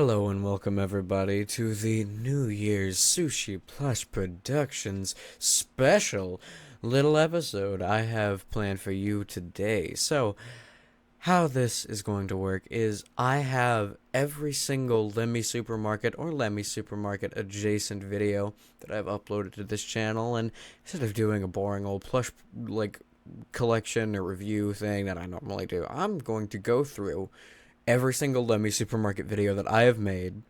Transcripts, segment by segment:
Hello and welcome everybody to the New Year's Sushi Plush Productions special little episode I have planned for you today. So, how this is going to work is I have every single Lemmy Supermarket or Lemmy Supermarket adjacent video that I've uploaded to this channel, and instead of doing a boring old plush collection or review thing that I normally do, I'm going to go through every single Lemmy Supermarket video that I have made,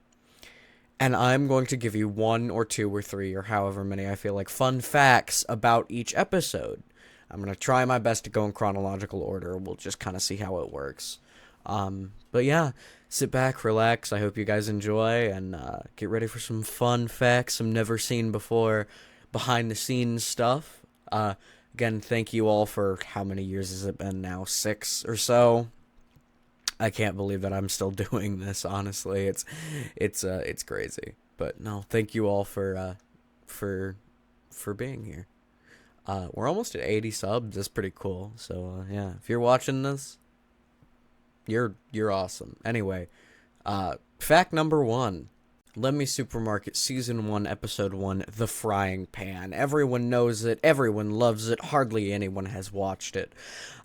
and I'm going to give you one or two or three or however many I feel like fun facts about each episode. I'm going to try my best to go in chronological order. We'll just kind of see how it works. But yeah, sit back, relax. I hope you guys enjoy, and get ready for some fun facts, some never seen before behind the scenes stuff. Again, thank you all for how many years has it been now? 6 or so. I can't believe that I'm still doing this, honestly. It's crazy. But no, thank you all for being here. We're almost at 80 subs. That's pretty cool. So yeah, if you're watching this, you're awesome. Anyway, fact number 1. Lemmy Supermarket Season 1, Episode 1, The Frying Pan. Everyone knows it, everyone loves it, hardly anyone has watched it.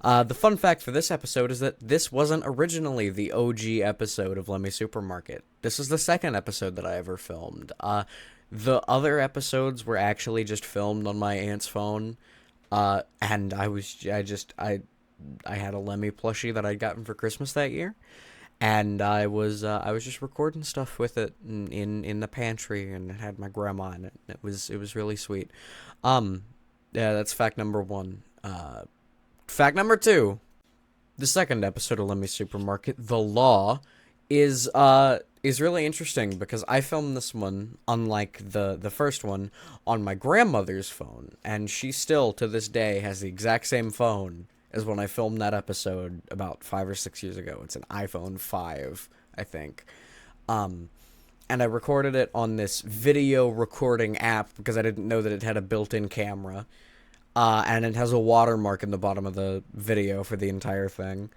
The fun fact for this episode is that this wasn't originally the OG episode of Lemmy Supermarket. This is the second episode that I ever filmed. The other episodes were actually just filmed on my aunt's phone, and I had a Lemmy plushie that I'd gotten for Christmas that year. And I was just recording stuff with it in the pantry, and it had my grandma in it. It was really sweet. Yeah, that's fact number 1. Fact number 2. The second episode of Lemmy Supermarket, The Law, is really interesting because I filmed this one, unlike the first one, on my grandmother's phone, and she still to this day has the exact same phone as when I filmed that episode about 5 or 6 years ago. It's an iPhone 5, I think. And I recorded it on this video recording app because I didn't know that it had a built-in camera. And it has a watermark in the bottom of the video for the entire thing.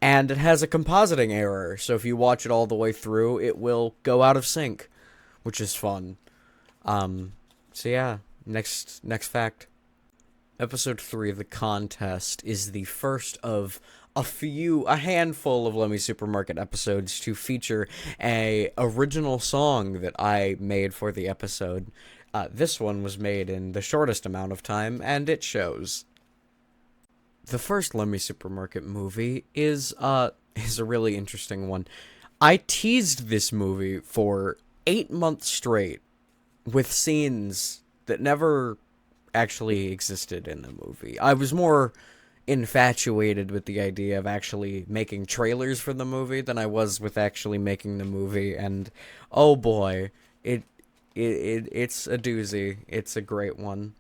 And it has a compositing error, so if you watch it all the way through, it will go out of sync, which is fun. So yeah, next fact. Episode 3, The Contest, is the first of a handful of Lemmy Supermarket episodes to feature a original song that I made for the episode. This one was made in the shortest amount of time, and it shows. The first Lemmy Supermarket movie is a really interesting one. I teased this movie for 8 months straight with scenes that never actually existed in the movie. I was more infatuated with the idea of actually making trailers for the movie than I was with actually making the movie, and oh boy, it's a doozy. It's a great one.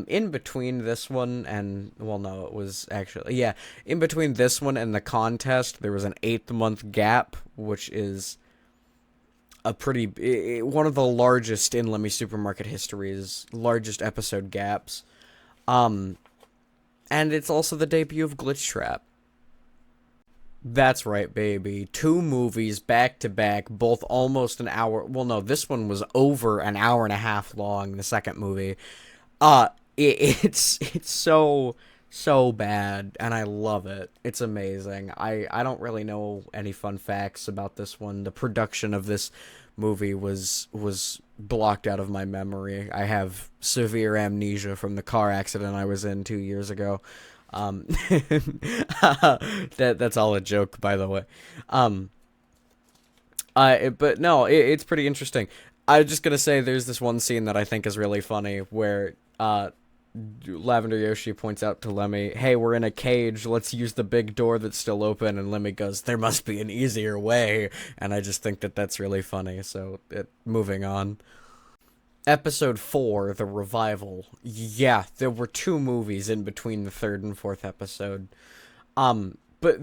In between this one and, well, no, it was actually, yeah, in between this one and The Contest, there was an 8-month gap, which is a pretty, one of the largest in Lemmy Supermarket history's largest episode gaps. And it's also the debut of Glitch Trap. That's right, baby. 2 movies back to back, both almost an hour. Well, no, this one was over an hour and a half long, the second movie. It's so bad, and I love it. It's amazing. I don't really know any fun facts about this one. The production of this movie was blocked out of my memory. I have severe amnesia from the car accident I was in 2 years ago. That's all a joke, by the way. But no, it's pretty interesting. I'm just gonna say there's this one scene that I think is really funny where Lavender Yoshi points out to Lemmy, "Hey, we're in a cage, let's use the big door that's still open," and Lemmy goes, "There must be an easier way," and I just think that that's really funny, so moving on. Episode 4, The Revival. Yeah, there were 2 movies in between the 3rd and 4th episode. But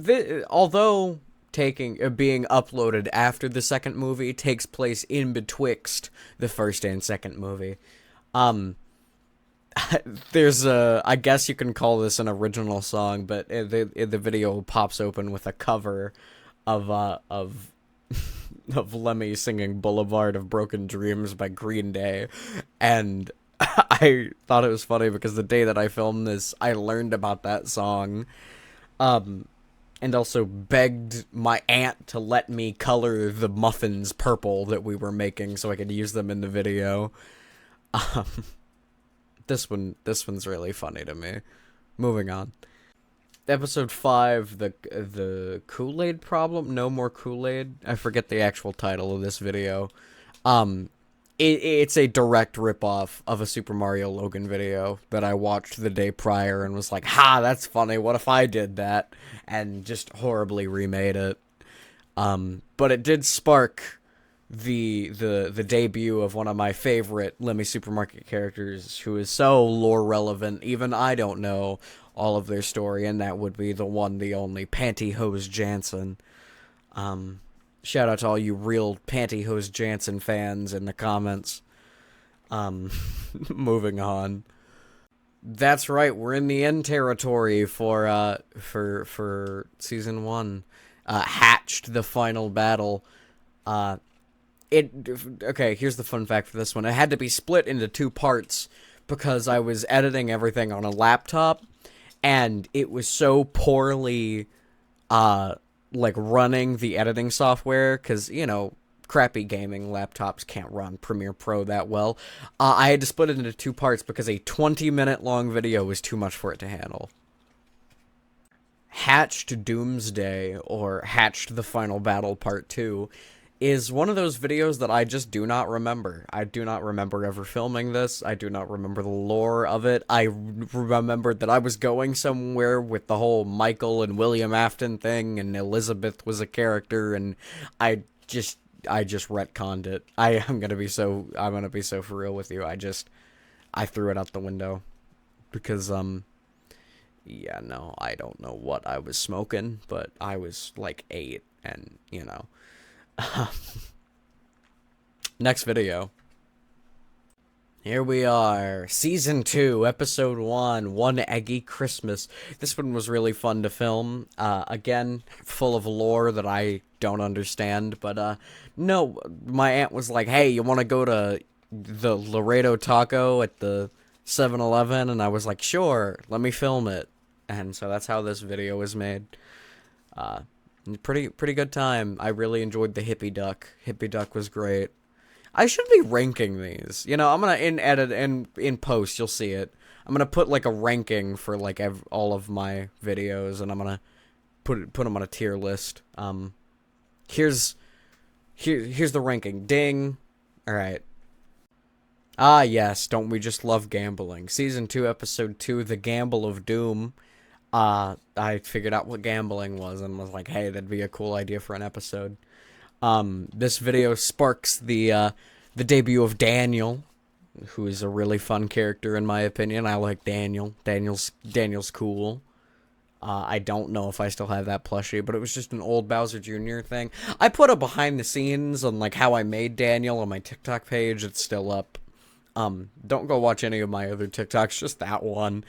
although being uploaded after the second movie takes place in betwixt the first and second movie, there's I guess you can call this an original song, but the video pops open with a cover of of Lemmy singing Boulevard of Broken Dreams by Green Day. And I thought it was funny because the day that I filmed this, I learned about that song. And also begged my aunt to let me color the muffins purple that we were making so I could use them in the video. Um, this one's really funny to me. Moving on. Episode 5, the Kool-Aid problem? No more Kool-Aid? I forget the actual title of this video. It's a direct ripoff of a Super Mario Logan video that I watched the day prior and was like, ha, that's funny, what if I did that? And just horribly remade it. But it did spark the debut of one of my favorite Lemmy Supermarket characters who is so lore relevant, even I don't know all of their story, and that would be the one, the only, Pantyhose Jansen. Shout out to all you real Pantyhose Jansen fans in the comments. Moving on. That's right, we're in the end territory for season 1. Hatched, the final battle. Okay, here's the fun fact for this one. It had to be split into 2 parts because I was editing everything on a laptop, and it was so poorly, like, running the editing software, because, you know, crappy gaming laptops can't run Premiere Pro that well. I had to split it into 2 parts because a 20-minute long video was too much for it to handle. Hatched Doomsday, or Hatched the Final Battle Part 2, is one of those videos that I just do not remember. I do not remember ever filming this. I do not remember the lore of it. I remembered that I was going somewhere with the whole Michael and William Afton thing, and Elizabeth was a character, and I just retconned it. I'm gonna be so for real with you. I threw it out the window because yeah, no, I don't know what I was smoking, but I was like 8, and you know. Next video. Here we are, Season 2, Episode 1, One Eggy Christmas. This one was really fun to film. Again, full of lore that I don't understand, but, no, my aunt was like, hey, you want to go to the Laredo Taco at the 7-Eleven? And I was like, sure, let me film it. And so that's how this video was made. Pretty good time. I really enjoyed the Hippie Duck. Hippie Duck was great. I should be ranking these. You know, I'm gonna in post, you'll see it. I'm gonna put like a ranking for like all of my videos, and I'm gonna put them on a tier list. Here's the ranking. Ding. All right. Ah, yes. Don't we just love gambling? Season 2, Episode 2, The Gamble of Doom. I figured out what gambling was and was like, hey, that'd be a cool idea for an episode. This video sparks the debut of Daniel, who is a really fun character in my opinion. I like Daniel. Daniel's cool. I don't know if I still have that plushie, but it was just an old Bowser Jr. thing. I put a behind the scenes on like how I made Daniel on my TikTok page. It's still up. Don't go watch any of my other TikToks, just that one.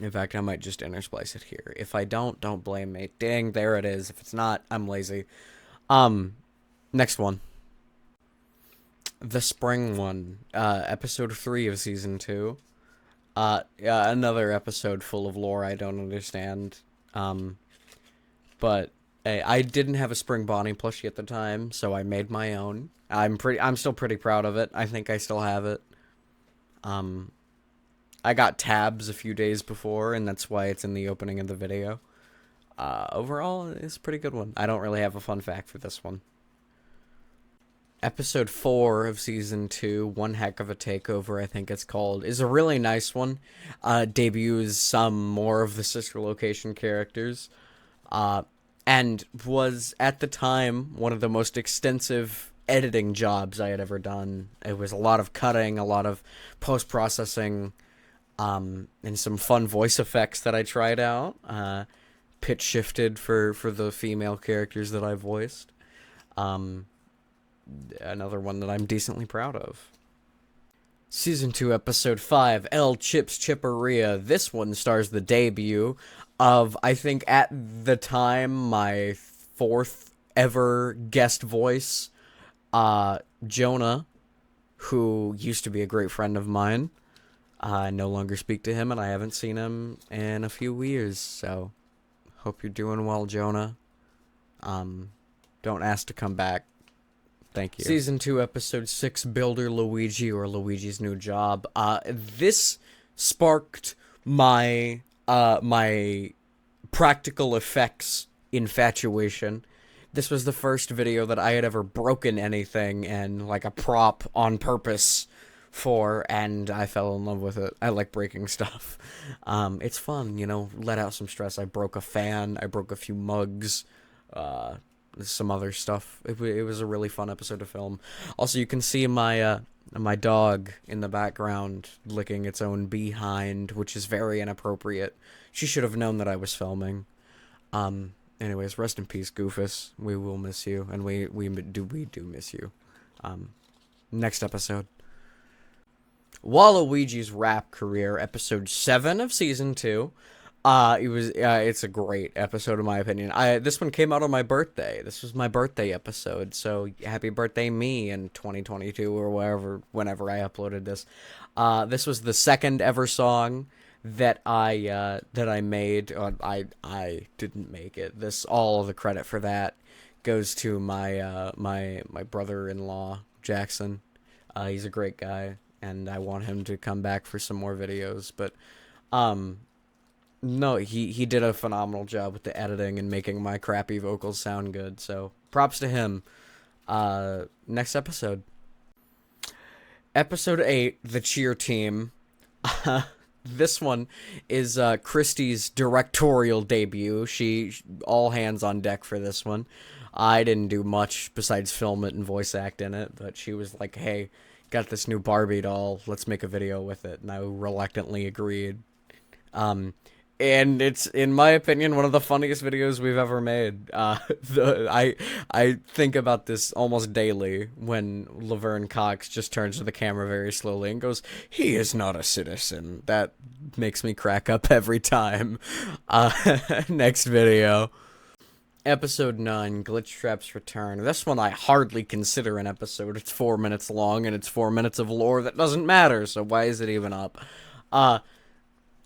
In fact, I might just intersplice it here. If I don't blame me. Dang, there it is. If it's not, I'm lazy. Next one. The spring one. Episode 3 of Season 2. Another episode full of lore I don't understand. But hey, I didn't have a spring Bonnie plushie at the time, so I made my own. I'm still pretty proud of it. I think I still have it. I got tabs a few days before, and that's why it's in the opening of the video. Overall, it's a pretty good one. I don't really have a fun fact for this one. Episode 4 of Season 2, One Heck of a Takeover, I think it's called, is a really nice one. Debuts some more of the sister location characters. And was, at the time, one of the most extensive editing jobs I had ever done. It was a lot of cutting, a lot of post-processing, and some fun voice effects that I tried out. Pitch shifted for the female characters that I voiced. Another one that I'm decently proud of. Season 2, Episode 5, El Chips Chipperia. This one stars the debut of, I think at the time, my 4th ever guest voice, Jonah, who used to be a great friend of mine. I no longer speak to him, and I haven't seen him in a few years, so hope you're doing well, Jonah. Don't ask to come back. Thank you. Season 2, Episode 6, Builder Luigi, or Luigi's New Job. This sparked my practical effects infatuation. This was the first video that I had ever broken anything and, like, a prop on purpose for, and I fell in love with it. I like breaking stuff. It's fun, you know, let out some stress. I broke a fan, I broke a few mugs, some other stuff. It was a really fun episode to film. Also, you can see my my dog in the background licking its own behind, which is very inappropriate. She should have known that I was filming. Anyways, rest in peace, Goofus. We will miss you, and we do miss you. Next episode. Waluigi's rap career, episode 7 of season 2. It's a great episode in my opinion. This one came out on my birthday. This was my birthday episode, so happy birthday me in 2022 or whenever I uploaded this. This was the second ever song that I made. I didn't make it. All of the credit for that goes to my my brother-in-law, Jackson. He's a great guy, and I want him to come back for some more videos, but no, he did a phenomenal job with the editing and making my crappy vocals sound good, so props to him. Next episode. Episode 8, The Cheer Team. This one is Christy's directorial debut. She all hands on deck for this one. I didn't do much besides film it and voice act in it, but she was like, hey, got this new Barbie doll, let's make a video with it, and I reluctantly agreed. And it's, in my opinion, one of the funniest videos we've ever made. I think about this almost daily when Laverne Cox just turns to the camera very slowly and goes, "He is not a citizen." That makes me crack up every time. Next video. Episode 9, Glitch Trap's Return. This one I hardly consider an episode. It's 4 minutes long, and it's 4 minutes of lore that doesn't matter, so why is it even up?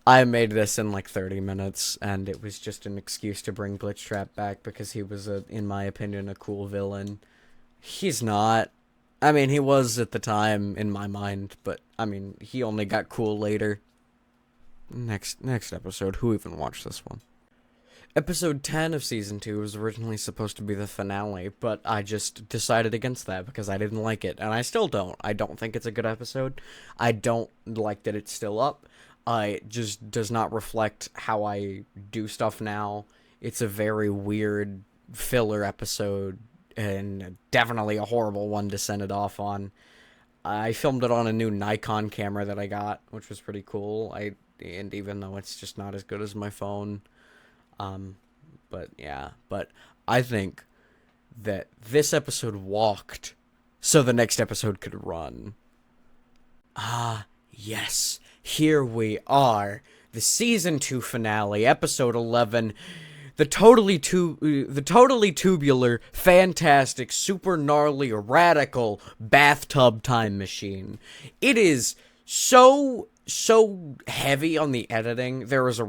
I made this in like 30 minutes, and it was just an excuse to bring Glitch Trap back because he was, in my opinion, a cool villain. He's not. I mean, he was at the time, in my mind, but, I mean, he only got cool later. Next episode. Who even watched this one? Episode 10 of Season 2 was originally supposed to be the finale, but I just decided against that because I didn't like it, and I still don't. I don't think it's a good episode. I don't like that it's still up. It just does not reflect how I do stuff now. It's a very weird filler episode, and definitely a horrible one to send it off on. I filmed it on a new Nikon camera that I got, which was pretty cool. And even though it's just not as good as my phone, but yeah. But I think that this episode walked so the next episode could run. Yes. Here we are, the season 2 finale, episode 11, the totally tubular, fantastic, super gnarly, radical bathtub time machine. It is so heavy on the editing. There's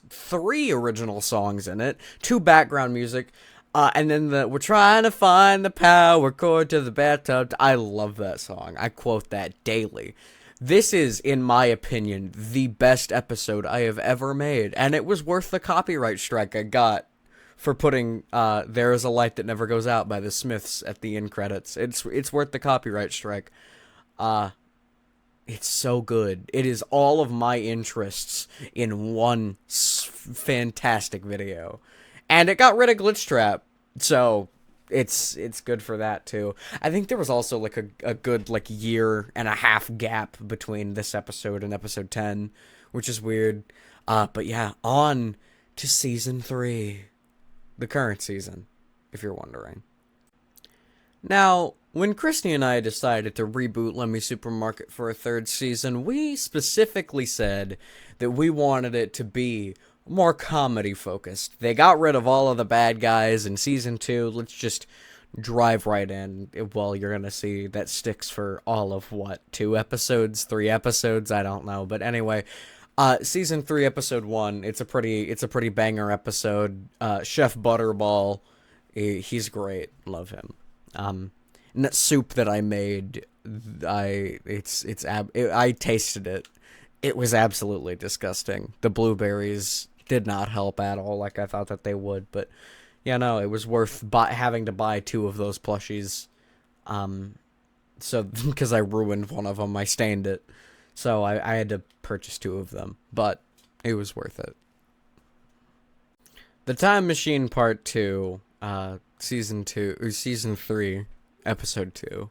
3 original songs in it, 2 background music, and then we're trying to find the power cord to the bathtub. I love that song. I quote that daily. This is, in my opinion, the best episode I have ever made, and it was worth the copyright strike I got for putting There Is a Light That Never Goes Out by the Smiths at the end credits. It's worth the copyright strike. It's so good. It is all of my interests in one fantastic video. And it got rid of Glitch Trap, so it's good for that too. I think there was also like a good like year and a half gap between this episode and episode 10, which is weird. But yeah, on to season 3, the current season, if you're wondering. Now, when Christy and I decided to reboot Lemmy Supermarket for a 3rd season, we specifically said that we wanted it to be more comedy focused. They got rid of all of the bad guys in season 2. Let's just drive right in. Well, you're gonna see that sticks for all of what, 2 episodes, 3 episodes, I don't know. But anyway, season 3, episode 1. It's a pretty banger episode. Chef Butterball, he's great. Love him. And that soup that I made, I tasted it. It was absolutely disgusting. The blueberries did not help at all, like I thought that they would. But yeah, no, it was worth having to buy 2 of those plushies. So because I ruined one of them, I stained it. So I had to purchase 2 of them, but it was worth it. The Time Machine Part 2, season 2 or season 3, episode 2.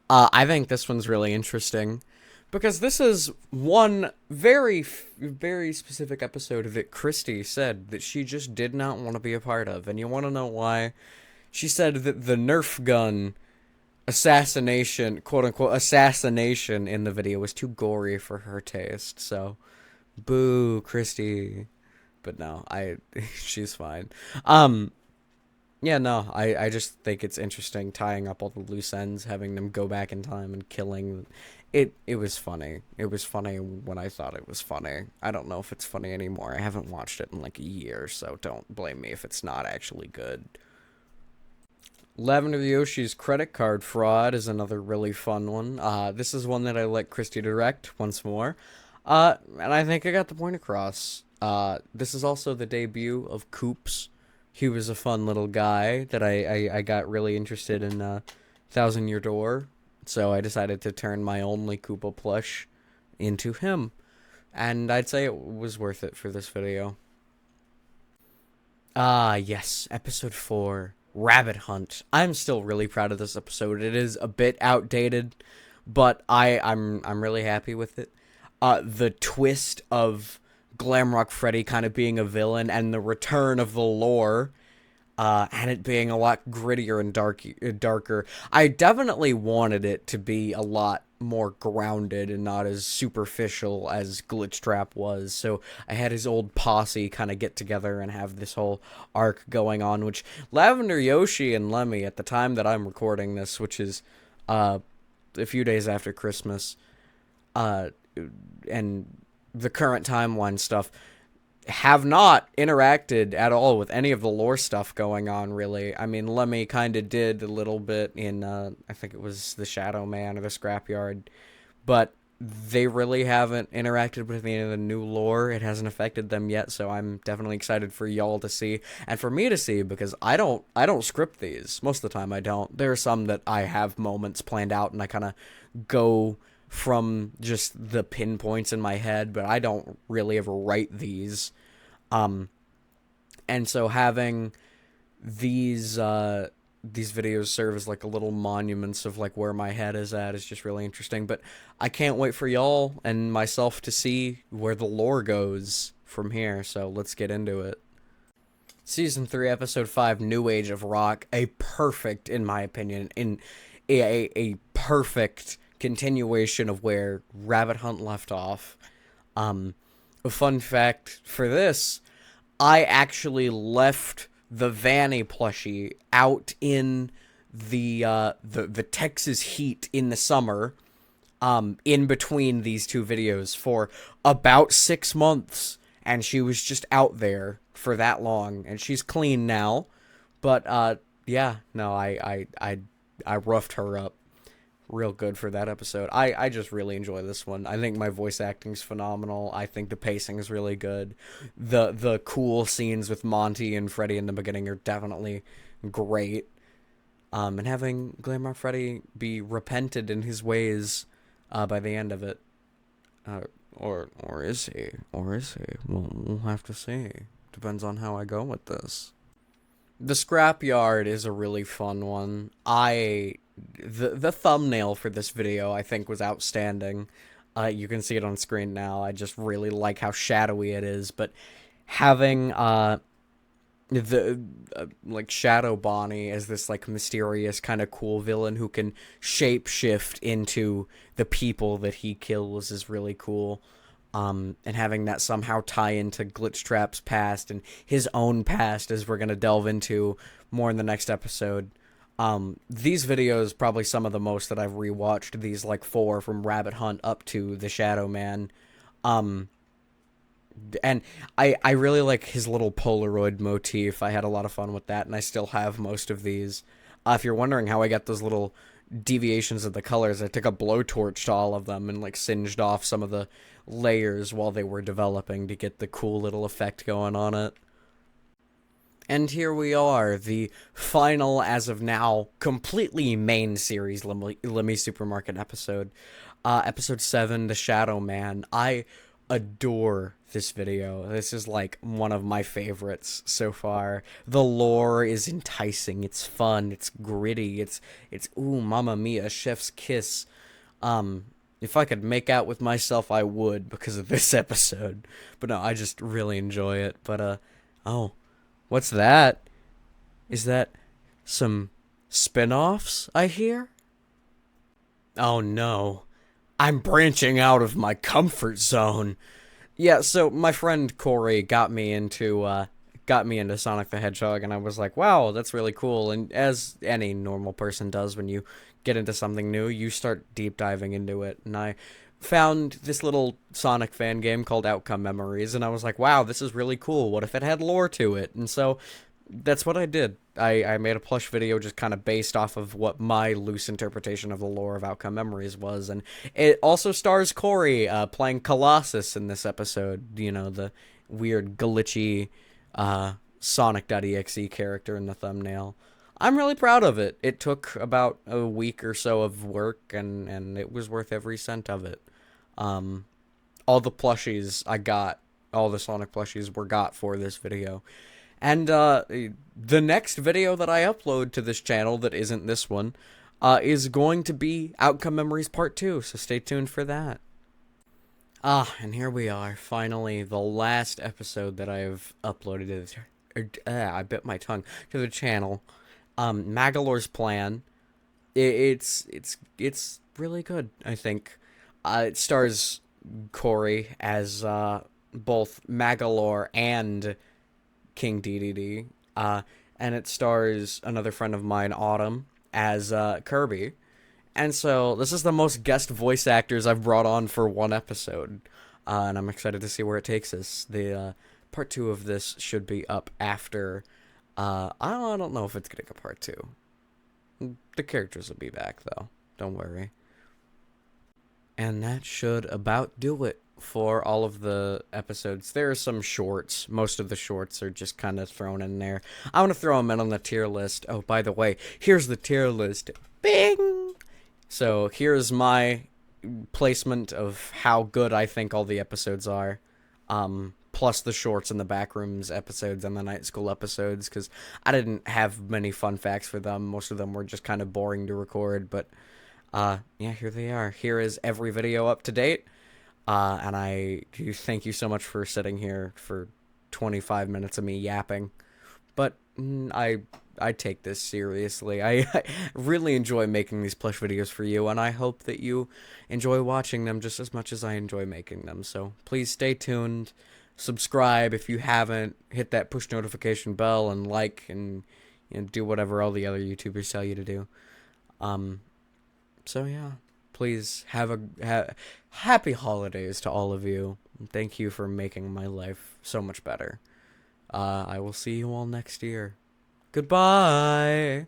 I think this one's really interesting because this is one very specific episode that Christy said that she just did not want to be a part of, and you want to know why? She said that the Nerf gun assassination, quote unquote assassination, in the video was too gory for her taste. So, boo, Christy. But no, she's fine. Yeah, no, I just think it's interesting tying up all the loose ends, having them go back in time and killing. It was funny. It was funny when I thought it was funny. I don't know if it's funny anymore. I haven't watched it in like a year, so don't blame me if it's not actually good. Lavender Yoshi's credit card fraud is another really fun one. This is one that I let Christy direct once more. And I think I got the point across. This is also the debut of Coops. He was a fun little guy that I got really interested in Thousand Year Door. So I decided to turn my only Koopa plush into him. And I'd say it was worth it for this video. Yes, episode 4. Rabbit Hunt. I'm still really proud of this episode. It is a bit outdated, but I'm really happy with it. The twist of Glamrock Freddy kind of being a villain and the return of the lore, and it being a lot grittier and darker. I definitely wanted it to be a lot more grounded and not as superficial as Glitchtrap was. So I had his old posse kind of get together and have this whole arc going on, which Lavender Yoshi and Lemmy, at the time that I'm recording this, which is a few days after Christmas, and the current timeline stuff, have not interacted at all with any of the lore stuff going on, really. I mean, Lemmy kind of did a little bit in, I think it was the Shadow Man or the Scrapyard, but they really haven't interacted with any of the new lore. It hasn't affected them yet, so I'm definitely excited for y'all to see, and for me to see, because I don't script these. Most of the time I don't. There are some that I have moments planned out, and I kind of go from just the pinpoints in my head, but I don't really ever write these. And so having these videos serve as like a little monuments of like where my head is at is just really interesting. But I can't wait for y'all and myself to see where the lore goes from here, so let's get into it. Season 3, episode 5, New Age of Rock, a perfect, in my opinion, a perfect continuation of where Rabbit Hunt left off. A fun fact for this, I actually left the Vanny plushie out in the Texas heat in the summer, in between these 2 videos for about 6 months, and she was just out there for that long, and she's clean now. But yeah, no, I roughed her up real good for that episode. I just really enjoy this one. I think my voice acting's phenomenal. I think the pacing is really good. The cool scenes with Monty and Freddy in the beginning are definitely great. And having Glamrock Freddy be repented in his ways by the end of it. Or is he? Or is he? We'll have to see. Depends on how I go with this. The Scrapyard is a really fun one. The thumbnail for this video, I think, was outstanding. You can see it on screen now. I just really like how shadowy it is, but having like Shadow Bonnie as this like mysterious kind of cool villain who can shapeshift into the people that he kills is really cool. and having that somehow tie into Glitchtrap's past and his own past, as we're gonna delve into more in the next episode. These videos probably some of the most that I've rewatched. These like four from Rabbit Hunt up to the Shadow Man. Um, and I really like his little Polaroid motif. I had a lot of fun with that, and I still have most of these. If you're wondering how I got those little deviations of the colors, I took a blowtorch to all of them and like singed off some of the layers while they were developing to get the cool little effect going on it. And here we are, the final, as of now, completely main series Lemmy Supermarket episode. Episode 7, The Shadow Man. I adore this video. This is like one of my favorites so far. The lore is enticing, it's fun, it's gritty, it's ooh, mamma mia, chef's kiss. If I could make out with myself, I would because of this episode. But no, I just really enjoy it. But, oh. What's that? Is that some spin-offs, I hear? Oh no. I'm branching out of my comfort zone. Yeah, so my friend Corey got me into Sonic the Hedgehog, and I was like, wow, that's really cool. And as any normal person does when you get into something new, you start deep diving into it. And I found this little Sonic fan game called Outcome Memories, and I was like, wow, this is really cool. What if it had lore to it? And so that's what I did. I made a plush video just kind of based off of what my loose interpretation of the lore of Outcome Memories was. And it also stars Corey playing Colossus in this episode, you know, the weird glitchy Sonic.exe character in the thumbnail. I'm really proud of it. It took about a week or so of work, and it was worth every cent of it. All the plushies I got, all the Sonic plushies were got for this video. And the next video that I upload to this channel that isn't this one is going to be Outcome Memories Part 2, so stay tuned for that. And here we are, finally, the last episode that I have uploaded to I bit my tongue, to the channel. Magolor's Plan. It's really good, I think. It stars Corey as both Magolor and King DDD. And it stars another friend of mine, Autumn, as Kirby. And so this is the most guest voice actors I've brought on for one episode. And I'm excited to see where it takes us. The part 2 of this should be up after. I don't know if it's getting a part 2. The characters will be back, though. Don't worry. And that should about do it for all of the episodes. There are some shorts. Most of the shorts are just kind of thrown in there. I want to throw them in on the tier list. Oh, by the way, here's the tier list. Bing! So here's my placement of how good I think all the episodes are. Plus the shorts and the Backrooms episodes and the Night School episodes, because I didn't have many fun facts for them. Most of them were just kind of boring to record, but yeah, here they are. Here is every video up to date. And I do thank you so much for sitting here for 25 minutes of me yapping. But I take this seriously. I really enjoy making these plush videos for you, and I hope that you enjoy watching them just as much as I enjoy making them. So please stay tuned, subscribe if you haven't, hit that push notification bell, and like, and do whatever all the other YouTubers tell you to do. So yeah, please have happy holidays to all of you. Thank you for making my life so much better. I will see you all next year. Goodbye!